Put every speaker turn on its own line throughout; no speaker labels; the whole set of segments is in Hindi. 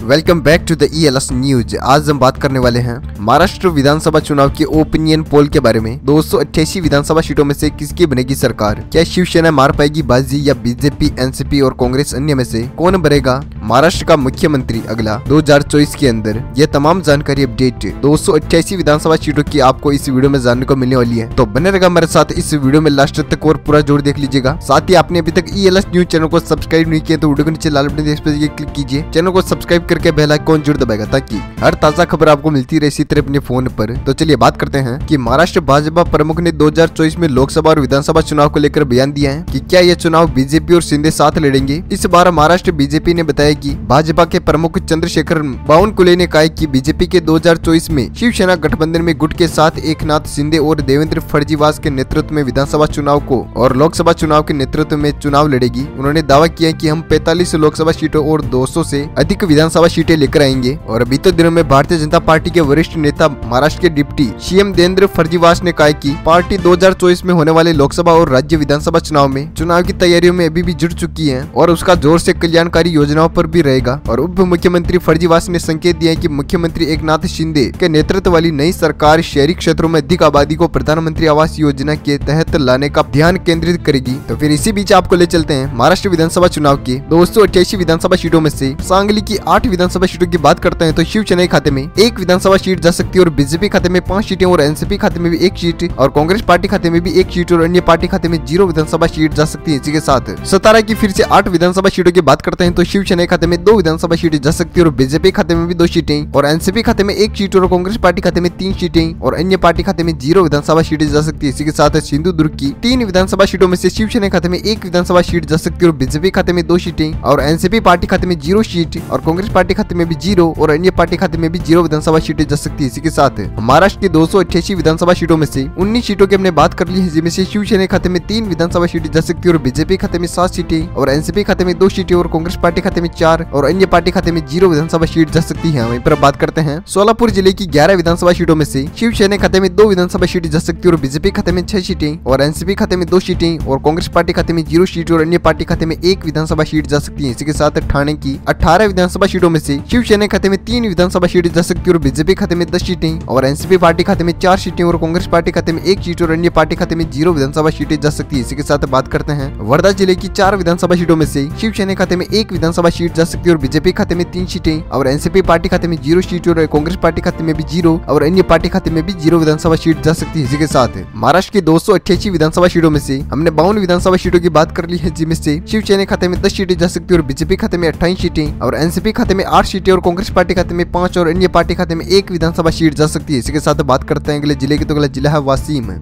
Welcome back to the ELS news. आज हम बात करने वाले हैं महाराष्ट्र विधानसभा चुनाव के ओपिनियन पोल के बारे में। 288 विधानसभा सीटों में से किसकी बनेगी सरकार? क्या शिवसेना मार पाएगी बाजी या बीजेपी, एनसीपी और कांग्रेस अन्य में से कौन बनेगा महाराष्ट्र का मुख्यमंत्री अगला 2024 के अंदर? ये तमाम जानकारी अपडेट 288 विधानसभा सीटों की आपको इस वीडियो में जानने को मिलने वाली है, तो बने रहेगा हमारे साथ इस वीडियो में लास्ट तक और पूरा जोर देख लीजिएगा। साथ ही आपने अभी तक ELS न्यूज चैनल को सब्सक्राइब नहीं किया तो वीडियो के नीचे लाल बटन पर क्लिक कीजिए, चैनल को सब्सक्राइब करके बेल आइकन जरूर दबाएगा ताकि हर ताजा खबर आपको मिलती रहे इसी तरह अपने फोन पर। तो चलिए बात करते हैं कि महाराष्ट्र भाजपा प्रमुख ने 2024 में लोकसभा और विधानसभा चुनाव को लेकर बयान दिया है कि क्या यह चुनाव बीजेपी और शिंदे साथ लड़ेंगे। इस बार महाराष्ट्र बीजेपी ने बताया कि भाजपा के प्रमुख चंद्रशेखर बावनकुले ने कहा कि बीजेपी के 2024 में शिवसेना गठबंधन में गुट के साथ एकनाथ शिंदे और देवेंद्र फडणवीस के नेतृत्व में विधानसभा चुनाव को और लोकसभा चुनाव के नेतृत्व में चुनाव लड़ेगी। उन्होंने दावा किया कि हम 45 लोकसभा सीटों और 200 से अधिक विधानसभा सीटें लेकर आएंगे। और बीते दिनों में भारतीय जनता पार्टी के वरिष्ठ नेता महाराष्ट्र के डिप्टी CM देवेंद्र फडणवीस ने कहा कि पार्टी 2024 में होने वाले लोकसभा और राज्य विधानसभा चुनाव में चुनाव की तैयारियों में अभी भी जुट चुकी है और उसका जोर से कल्याणकारी योजनाओं पर भी रहेगा। और उप मुख्यमंत्री फडणवीस ने संकेत दिया कि मुख्यमंत्री एकनाथ शिंदे के नेतृत्व वाली नई सरकार शहरी क्षेत्रों में अधिक आबादी को प्रधानमंत्री आवास योजना के तहत लाने का ध्यान केंद्रित करेगी। तो फिर इसी बीच आपको ले चलते हैं महाराष्ट्र विधानसभा चुनाव के 288 विधानसभा सीटों में से सांगली की 8 विधानसभा सीटों की बात करते हैं तो शिवसेना खाते में 1 विधानसभा सीट जा सकती है और बीजेपी खाते में 5 सीटें और एनसीपी खाते में भी 1 सीट और कांग्रेस पार्टी खाते में भी 1 सीट और अन्य पार्टी खाते में 0 विधानसभा सीट जा सकती है। इसी के साथ सतारा की फिर से 8 विधानसभा सीटों की बात करते हैं तो शिवसेना खाते में 2 विधानसभा सीटें जा सकती है और बीजेपी खाते में भी 2 सीटें और एनसीपी खाते में 1 सीट और कांग्रेस पार्टी खाते में 3 सीटें और अन्य पार्टी खाते में 0 विधानसभा सीटें जा सकती है। इसी के साथ सिंधुदुर्ग की 3 विधानसभा सीटों में से शिवसेना खाते में 1 विधानसभा सीट जा सकती है और बीजेपी खाते में 2 सीटें और एनसीपी पार्टी खाते में 0 सीट और कांग्रेस पार्टी खाते में भी 0 और अन्य पार्टी खाते में भी 0 विधानसभा सीटें जा सकती है। इसी के साथ महाराष्ट्र की 288 विधानसभा सीटों में से 19 सीटों की हमने बात कर ली है, जिनमें से शिवसेना खाते में 3 विधानसभा सीटें जा सकती है और बीजेपी खाते में 7 सीटें और एनसीपी खाते में 2 सीटें और कांग्रेस पार्टी खाते में 4 और अन्य पार्टी खाते में 0 विधानसभा सीट जा सकती है। वहीं पर बात करते हैं सोलापुर जिले की 11 विधानसभा सीटों में से शिवसेना खाते में 2 विधानसभा सीटें जा सकती है और बीजेपी खाते में 6 सीटें और एनसीपी खाते में 2 सीटें और कांग्रेस पार्टी खाते में 0 सीट और अन्य पार्टी खाते में 1 विधानसभा सीट जा सकती है। इसी के साथ ठाणे की 18 विधानसभा सीटों में से शिवसेना खाते में 3 विधानसभा सीटें जा सकती है और बीजेपी खाते में 10 सीटें और एनसीपी पार्टी खाते में 4 सीटें और कांग्रेस पार्टी खाते में 1 सीट और अन्य पार्टी खाते में 0 विधानसभा सीटें जा सकती है। इसी के साथ बात करते हैं वर्धा जिले की 4 विधानसभा सीटों में से शिवसेना खाते में 1 विधानसभा सीट जा सकती है और बीजेपी खाते में 3 सीटें और एनसीपी पार्टी खाते में 0 सीट और कांग्रेस पार्टी खाते में भी 0 और अन्य पार्टी खाते में भी 0 विधानसभा सीट जा सकती है। इसी के साथ महाराष्ट्र की 288 विधानसभा सीटों में से हमने 52 विधानसभा सीटों की बात कर ली है, जिनमें से शिवसेना खाते में 10 सीटें जा सकती है और बीजेपी खाते में 28 सीटें और एनसीपी खाते में 8 सीटें और कांग्रेस पार्टी खाते में 5 और अन्य पार्टी खाते में 1 विधानसभा सीट जा सकती है। इसी के साथ बात करते हैं अगले जिले की, तो अगला जिला है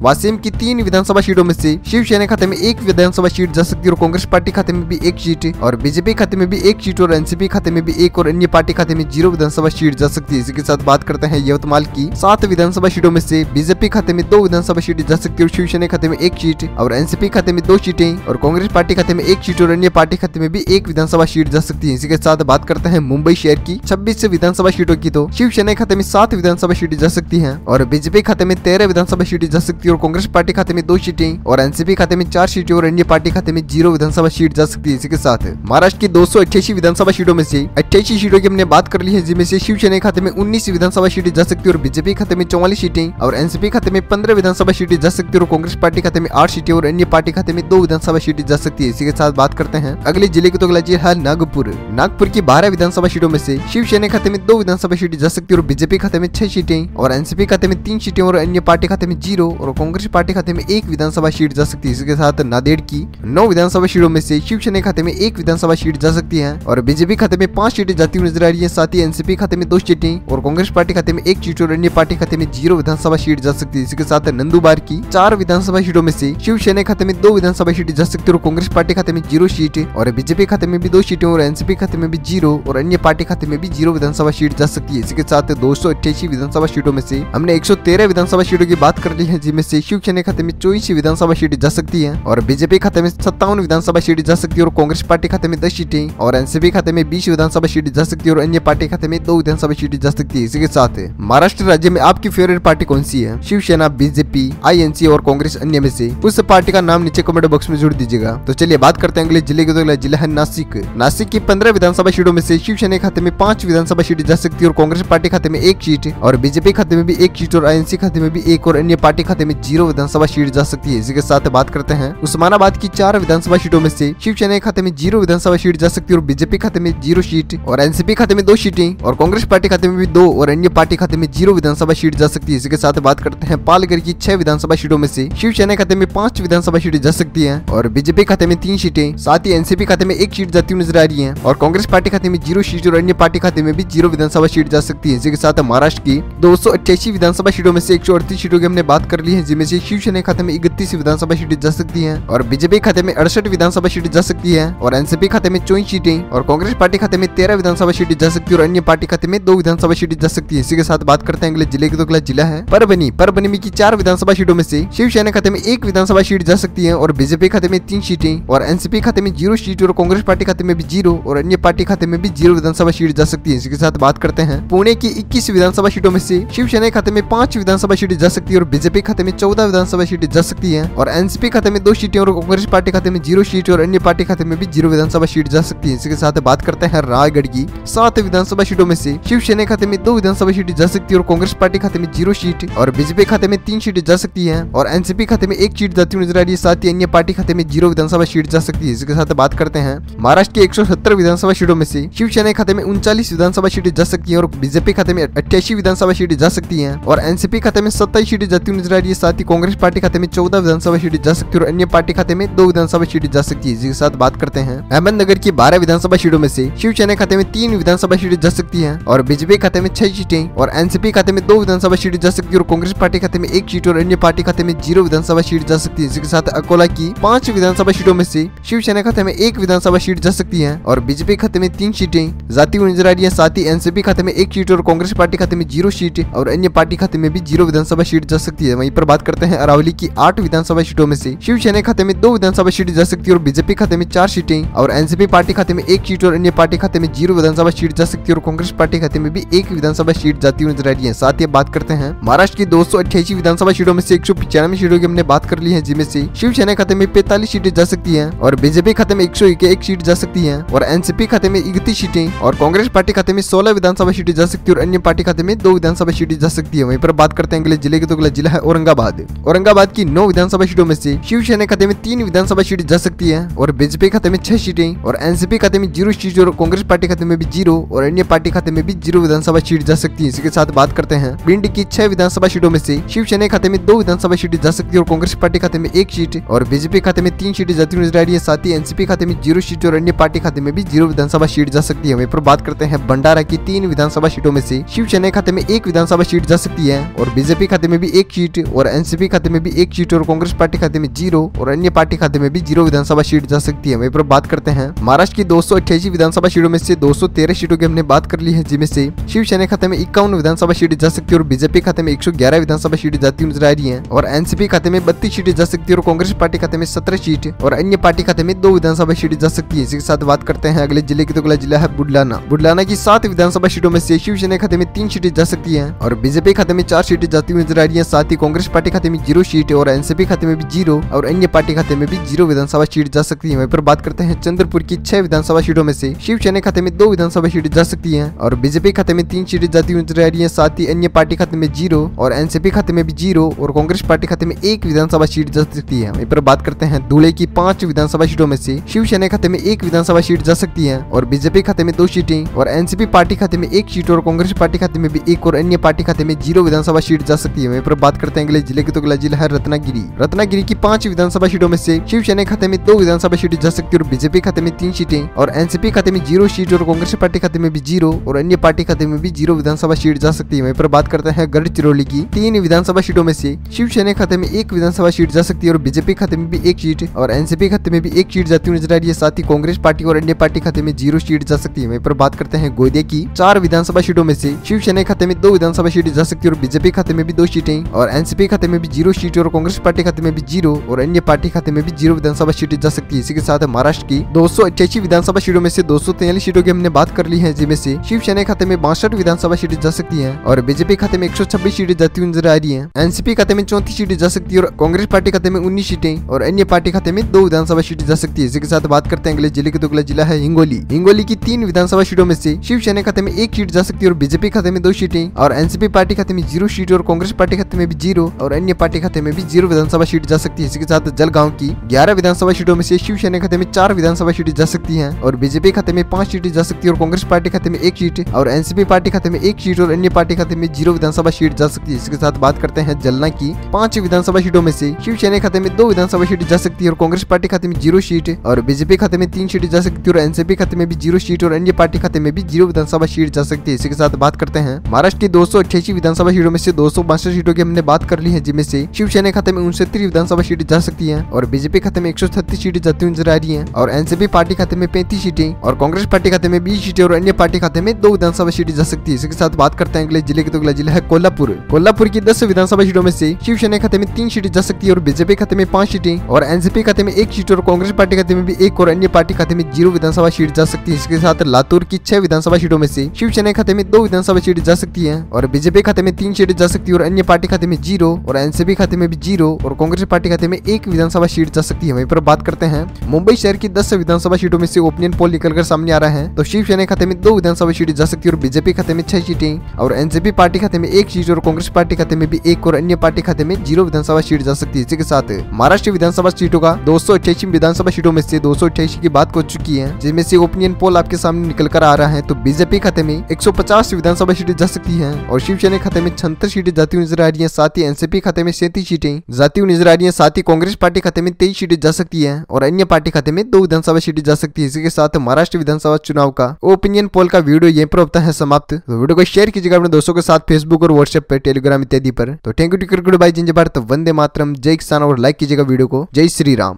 वासिम की 3 विधानसभा सीटों में से शिवसेना खाते में 1 विधानसभा सीट जा सकती है और कांग्रेस पार्टी खाते में भी 1 सीट और बीजेपी खाते में भी 1 सीट और एनसीपी खाते में भी 1 और अन्य पार्टी खाते में 0 विधानसभा सीट जा सकती है। इसी के साथ बात करते हैं यवतमाल की 7 विधानसभा सीटों में से बीजेपी खाते में 2 विधानसभा सीटें जा सकती है और शिवसेना खाते में 1 सीट और एनसीपी खाते में 2 सीटें और कांग्रेस पार्टी खाते में 1 सीट और अन्य पार्टी खाते में भी 1 विधानसभा सीट जा सकती है। इसी के साथ बात करते हैं मुंबई शहर की 26 विधानसभा सीटों की, तो शिवसेना खाते में 7 विधानसभा सीटें जा सकती है और बीजेपी खाते में 13 विधानसभा सीटें जा सकती है और कांग्रेस पार्टी खाते में 2 सीटें और एनसीपी खाते में 4 सीटें और अन्य पार्टी खाते में 0 विधानसभा सीट जा सकती है। इसी के साथ महाराष्ट्र की 288 विधानसभा सीटों में से 88 सीटों की हमने बात कर ली है, जिनमें से शिवसेना खाते में 19 विधानसभा सीटें जा सकती है और बीजेपी खाते में 44 सीटें और एनसीपी खाते में 15 विधानसभा सीटें जा सकती है और कांग्रेस पार्टी खाते में 8 सीटें और अन्य पार्टी खाते में 2 विधानसभा सीटें जा सकती है। इसी के साथ बात करते हैं अगले जिले की, तो अगला जिला है नागपुर की 12 विधानसभा सीटों में से शिवसेना खाते में 2 विधानसभा सीटें जा सकती है और बीजेपी खाते में 6 सीटें और एनसीपी खाते में 3 सीटें और अन्य पार्टी खाते में 0 और कांग्रेस पार्टी खाते में 1 विधानसभा सीट जा सकती है। इसके साथ नांदेड़ की 9 विधानसभा सीटों में से शिवसेना खाते में 1 विधानसभा सीट जा सकती है और बीजेपी खाते में 5 सीटें जाती हुई नजर आ रही है। साथ ही एनसीपी खाते में 2 सीटें और कांग्रेस पार्टी खाते में 1 सीट और अन्य पार्टी खाते में 0 विधानसभा सीट जा सकती है। इसके साथ नंदुरबार की 4 विधानसभा सीटों में से शिवसेना खाते में 2 विधानसभा सीटें जा सकती है और कांग्रेस पार्टी खाते में 0 सीट और बीजेपी खाते में भी 2 सीटें और एनसीपी खाते में भी 0 और अन्य पार्टी खाते में भी 0 विधानसभा सीट जा सकती है। इसके साथ 288 विधानसभा सीटों में से हमने 113 विधानसभा सीटों की बात कर ली है, जिनमें से शिवसेना खाते में 24 विधानसभा सीटें जा सकती है और बीजेपी खाते में 57 विधानसभा सीटें जा सकती है और कांग्रेस पार्टी खाते में 10 सीटें और एनसीपी एनसीपी खाते में 20 विधानसभा सीटें जा सकती है और अन्य पार्टी खाते में 2 विधानसभा सीटें जा सकती है। इसी के साथ महाराष्ट्र राज्य में आपकी फेवरेट पार्टी कौन सी है? शिवसेना, बीजेपी, आईएनसी और कांग्रेस अन्य में से उस पार्टी का नाम नीचे कमेंट बॉक्स में जोड़ दीजिएगा। तो चलिए बात करते हैं अगले जिले की। तो अगला जिला है नासिक। नासिक की 15 विधानसभा सीटों में से शिवसेना खाते में 5 विधानसभा सीटें जा सकती है और कांग्रेस पार्टी खाते में 1 सीट और बीजेपी खाते में भी 1 सीट और आईएनसी खाते में भी 1 और अन्य पार्टी खाते में 0 विधानसभा सीट जा सकती है। इसी के साथ बात करते हैं उस्मानाबाद की 4 विधानसभा सीटों में से शिवसेना खाते में 0 विधानसभा सीट जा सकती है और बीजेपी खाते में 0 सीट और एनसीपी खाते में 2 सीटें और कांग्रेस पार्टी खाते में भी 2 और अन्य पार्टी खाते में 0 विधानसभा सीट जा सकती है। इसी के साथ बात करते हैं पालघर की 6 विधानसभा सीटों में से शिवसेना खाते में 5 विधानसभा सीटें जा सकती है और बीजेपी खाते में 3 सीटें, साथ ही एनसीपी खाते में 1 सीट जाती हुई नजर आ रही है और कांग्रेस पार्टी खाते में 0 सीट और अन्य पार्टी खाते में भी 0 विधानसभा सीट जा सकती है। इसी के साथ महाराष्ट्र की 288 विधानसभा सीटों में से 138 सीटों की हमने बात कर ली है, जिनमें से शिवसेना खाते में 31 विधानसभा सीटें जा सकती है और बीजेपी खाते में 68 विधानसभा सीटें जा सकती है और एनसीपी खाते में 24 सीटें और कांग्रेस पार्टी खाते में 13 विधानसभा सीटें जा सकती है और अन्य पार्टी खाते में 2 विधानसभा सीटें जा सकती है। इसी के साथ बात करते हैं अगले जिले की। तो अगला जिला है परभनी। परभनी में की 4 विधानसभा सीटों में से शिवसेना खाते में 1 विधानसभा सीट जा सकती है और बीजेपी खाते में 3 सीटें और एनसीपी खाते में 0 सीट और कांग्रेस पार्टी खाते में भी 0 और अन्य पार्टी खाते में भी 0 विधानसभा सीट जा सकती है। इसी के साथ बात करते हैं पुणे की 21 विधानसभा सीटों में से शिवसेना खाते में 5 विधानसभा सीटें जा सकती है और बीजेपी खाते में 14 विधानसभा सीटें जा सकती है और एनसीपी खाते में 2 सीटें और कांग्रेस पार्टी खाते में 0 सीट और अन्य पार्टी खाते में भी 0 विधानसभा सीट जा सकती है। इसी के साथ बात करते हैं रायगढ़ की 7 विधानसभा सीटों में से शिवसेना खाते में 2 विधानसभा सीटें जा सकती है और कांग्रेस पार्टी खाते में 0 सीट और बीजेपी खाते में 3 सीटें जा सकती है और एनसीपी खाते में 1 सीट जाती हुई नजर आ रही है, साथ ही अन्य पार्टी खाते में 0 विधानसभा सीट जा सकती है। इसके साथ बात करते हैं महाराष्ट्र की 170 विधानसभा सीटों में से शिवसेना खाते में 39 विधानसभा सीटें जा सकती है और बीजेपी खाते में 88 विधानसभा सीटें जा सकती है और एनसीपी खाते में 27 सीटें जाती हुई नजर आ रही है, साथ ही कांग्रेस पार्टी खाते में 14 विधानसभा सीटें जा सकती है और अन्य पार्टी खाते में 2 विधानसभा सीटें जा सकती है। इसके साथ बात करते हैं अहमदनगर की 12 विधानसभा सीटों में से शिवसेना खाते में 3 विधानसभा सीटें जा सकती है और बीजेपी खाते में 6 सीटें और एनसीपी खाते में 2 विधानसभा सीटें जा सकती है और कांग्रेस पार्टी खाते में 1 सीट और अन्य पार्टी खाते में 0 विधानसभा सीट जा सकती है। इसके साथ अकोला की 5 विधानसभा सीटों में से शिवसेना खाते में 1 विधानसभा सीट जा सकती है और बीजेपी खाते में 3 सीटें जाती हुई नजर आ रही है, साथ ही एनसीपी खाते में 1 सीट और कांग्रेस पार्टी खाते में 0 सीट और अन्य पार्टी खाते में भी 0 विधानसभा सीट जा सकती है। वहीं पर बात करते हैं अरावली की 8 विधानसभा सीटों में से शिवसेना खाते में 2 विधानसभा सीट जा सकती है और बीजेपी खाते में 4 सीटें और एनसीपी पार्टी खाते में 1 सीट और अन्य पार्टी खाते में 0 विधानसभा सीट जा सकती है और कांग्रेस पार्टी खाते में भी 1 विधानसभा सीट जाती हुई नजर आ रही है। साथ ही बात करते हैं महाराष्ट्र की 288 विधानसभा सीटों में से 195 सीटों की हमने बात कर ली है, जिनमें से शिवसेना खाते में 45 सीटें जा सकती है और बीजेपी खाते में 101 सीट जा सकती है और एनसीपी खाते में 31 सीटें और कांग्रेस पार्टी खाते में 16 विधानसभा सीटें जा सकती है और अन्य पार्टी खाते में 2 विधानसभा सीटें जा सकती है। वहीं पर बात करते हैं अगले जिले की। तो अगला जिला है औरंगाबाद। औरंगाबाद की 9 विधानसभा सीटों में से शिवसेना खाते में 3 विधानसभा सीटें जा सकती है और बीजेपी खाते में 6 सीटें और एनसीपी खाते में 0 सीट और कांग्रेस पार्टी खाते में भी 0 और अन्य पार्टी खाते में भी 0 विधानसभा सीट जा सकती है। इसके साथ बात करते हैं भिंड की 6 विधानसभा सीटों में से शिवसेना खाते में 2 विधानसभा सीटें जा सकती है और कांग्रेस पार्टी खाते में 1 सीट और बीजेपी खाते में 3 सीटें जाती हुई नजर आ रही है, साथ ही एनसीपी खाते में 0 सीट और अन्य पार्टी खाते में भी 0 विधानसभा सीट जा सकती है। वहीं पर बात करते हैं भंडारा की 3 विधानसभा सीटों में से शिवसेना खाते में 1 विधानसभा सीट जा सकती है और बीजेपी खाते में भी 1 सीट और एनसीपी खाते में भी 1 सीट और कांग्रेस पार्टी खाते में 0 और अन्य पार्टी खाते में भी 0 विधानसभा सीट जा सकती है। वहीं पर बात करते हैं महाराष्ट्र की 288 विधानसभा सीटों में से 213 सीटों की हमने बात कर ली है, जिनमें से शिवसेना खाते में 51 विधानसभा सीटें जा सकती है और बीजेपी खाते में 111 विधानसभा सीटें जाती हुई नजर आ रही है और एनसीपी खाते में 32 सीटें जा सकती है और कांग्रेस पार्टी खाते में 17 सीट और अन्य पार्टी खाते में 2 विधानसभा सीटें जा सकती है। इसके साथ बात करते हैं अगले जिले की। तो अगला जिला है बुढलाना। बुढलाना की 7 विधानसभा सीटों में से शिवसेना खाते में 3 सीटें जा सकती है और बीजेपी खाते में 4 सीटें जाती हुई नजर आ रही है, साथ ही कांग्रेस पार्टी खाते में 0 सीट और एनसीपी खाते में भी 0 और अन्य पार्टी खाते में भी 0 विधानसभा सीट जा सकती है। वहीं पर बात करते हैं चंद्रपुर की 6 विधानसभा सीटों में से शिवसेना खाते में 2 विधानसभा सीटें जा सकती है और बीजेपी खाते में 3 सीटें जाती हुई नजर आ रही है, साथ ही अन्य पार्टी खाते में 0 और एनसीपी खाते में भी 0 और कांग्रेस पार्टी खाते में 1 विधानसभा सीट जा सकती है। वहीं पर बात करते हैं धुले की 5 विधानसभा सीटों में से शिवसेना खाते में 1 विधानसभा सीट जा सकती है और बीजेपी खाते में 2 सीटें और एनसीपी पार्टी खाते में 1 सीट और कांग्रेस पार्टी खाते में भी 1 और अन्य पार्टी खाते में 0 विधानसभा सीट जा सकती है। वहीं पर बात करते हैं अगले जिले की। तो अगला जिला है रत्नागिरी। रत्नागिरी की 5 विधानसभा सीटों में से शिवसेना खाते में 2 विधानसभा सीटें जा सकती है और बीजेपी खाते में 3 सीटें और एनसीपी खाते में 0 सीट और कांग्रेस पार्टी खाते में भी 0 और अन्य पार्टी खाते में भी 0 विधानसभा सीट जा सकती है। वहीं पर बात करते हैं गढ़चिरौली की 3 विधानसभा सीटों में से शिवसेना खाते में 1 विधानसभा सीट जा सकती है और बीजेपी खाते में भी 1 सीट और एनसीपी खाते में भी 1 सीट जाती हुई नजर आ रही है, साथ ही कांग्रेस पार्टी और अन्य पार्टी खाते में 0 सीट जा सकती है। वहीं पर बात करते हैं गोंदिया की 4 विधानसभा सीटों में से शिवसेना खाते में 2 विधानसभा सीटें जा सकती है और बीजेपी खाते में भी 2 सीटें और एनसीपी खाते में भी 0 सीट और कांग्रेस पार्टी खाते में भी 0 और अन्य पार्टी खाते में भी 0 विधानसभा सीटें जा सकती है। इसी के साथ महाराष्ट्र की 288 विधानसभा सीटों में से 243 सीटों की हमने बात कर ली है, जिनमें से शिवसेना खाते में 62 विधानसभा सीटें जा सकती हैं और बीजेपी खाते में 126 सीटें जाती हुई नजर आ रही हैं। एनसीपी खाते में 34 सीटें जा सकती है और कांग्रेस पार्टी खाते में 19 सीटें और अन्य पार्टी खाते में 2 विधानसभा सीटें जा सकती है। इसी के साथ बात करते हैं अगले जिले के, तो अगला जिला है हिंगोली। हिंगोली की 3 विधानसभा सीटों में से शिवसेना खाते में 1 सीट जा सकती है और बीजेपी खाते में 2 सीटें और एनसीपी पार्टी खाते में 0 सीट और कांग्रेस पार्टी खाते में भी 0 और अन्य पार्टी खाते में भी 0 विधानसभा सीट जा सकती है। इसी के साथ जलगांव की 11 विधानसभा सीटों में से शिवसेना खाते में 4 विधानसभा सीटें जा सकती हैं और बीजेपी खाते में 5 सीटें जा सकती है और कांग्रेस पार्टी खाते में 1 सीट और एनसीपी पार्टी खाते में 1 सीट और अन्य पार्टी खाते में 0 विधानसभा सीट जा सकती है। इसके साथ बात करते हैं जलना की 5 विधानसभा सीटों में से शिवसेना खाते में 2 विधानसभा सीट जा सकती है और कांग्रेस पार्टी खाते में 0 सीट और बीजेपी खाते में 3 सीटें जा सकती है और एनसीपी खाते में भी 0 सीट और अन्य पार्टी खाते में भी 0 विधानसभा सीट जा सकती है। इसी के साथ बात करते हैं महाराष्ट्र की 288 विधानसभा सीटों में से 262 सीटों की हमने बात कर ली है, जिनमें से शिवसेना खाते में 69 विधानसभा सीटें जा सकती है और बीजेपी खाते में 136 सीटें जाती हुई नजर आ रही है और एनसीपी पार्टी खाते में 35 सीटें और कांग्रेस पार्टी खाते में 20 सीटें और अन्य पार्टी खाते में 2 विधानसभा सीटें जा सकती है। इसके साथ बात करते हैं अगले जिले के, तो अगला जिला है कोल्हापुर। कोल्हापुर की 10 विधानसभा सीटों में से शिवसेना खाते में 3 सीटें जा सकती है और बीजेपी खाते में 5 सीटें और एनसीपी खाते में 1 सीट और कांग्रेस पार्टी खाते में भी 1 और अन्य पार्टी खाते में 0 विधानसभा सीट जा सकती है। इसके साथ लातूर की 6 विधानसभा सीटों में से शिवसेना खाते में 2 विधानसभा सीट जा सकती है और बीजेपी खाते में 3 सीटें जा सकती है और अन्य पार्टी खाते में 0 और एनसीपी खाते में भी 0 और कांग्रेस पार्टी खाते में 1 विधानसभा सीट जा सकती है। वहीं पर बात करते हैं मुंबई शहर की 10 विधानसभा सीटों में से ओपिनियन पोल निकलकर सामने आ रहा है, तो शिवसेना खाते में 2 विधानसभा सीटें जा सकती है और बीजेपी खाते में 6 सीटें और एनसीपी पार्टी खाते में 1 सीट और कांग्रेस पार्टी खाते में भी 1 और अन्य पार्टी खाते में 0 विधानसभा सीट जा सकती है। इसी के साथ महाराष्ट्र विधानसभा सीटों का 288 विधानसभा सीटों में से 288 की बात हो चुकी है, जिसमें से ओपिनियन पोल आपके सामने निकल कर आ रहा है। तो बीजेपी खाते में 150 विधानसभा सीटें जा सकती है और शिवसेना खाते में 76 सीटें जाती हुई नजर आ रही है, साथ ही एनसीपी खाते में 37 सीटें जाती हुई नजर आ रही है, साथ ही कांग्रेस पार्टी खाते में 23 सीटें जा सकती है और अन्य पार्टी खाते में 2 विधानसभा सीटें जा सकती है। इसी के साथ महाराष्ट्र विधानसभा चुनाव का ओपिनियन पोल का वीडियो यहीं पर होता है समाप्त। तो वीडियो को शेयर कीजिएगा अपने दोस्तों के साथ फेसबुक और व्हाट्सएप पर, टेलीग्राम इत्यादि पर। तो thank you, ticket goodbye, जिंजे भारत, वंदे मातरम, जय किसान और लाइक कीजिएगा वीडियो को। जय श्री राम।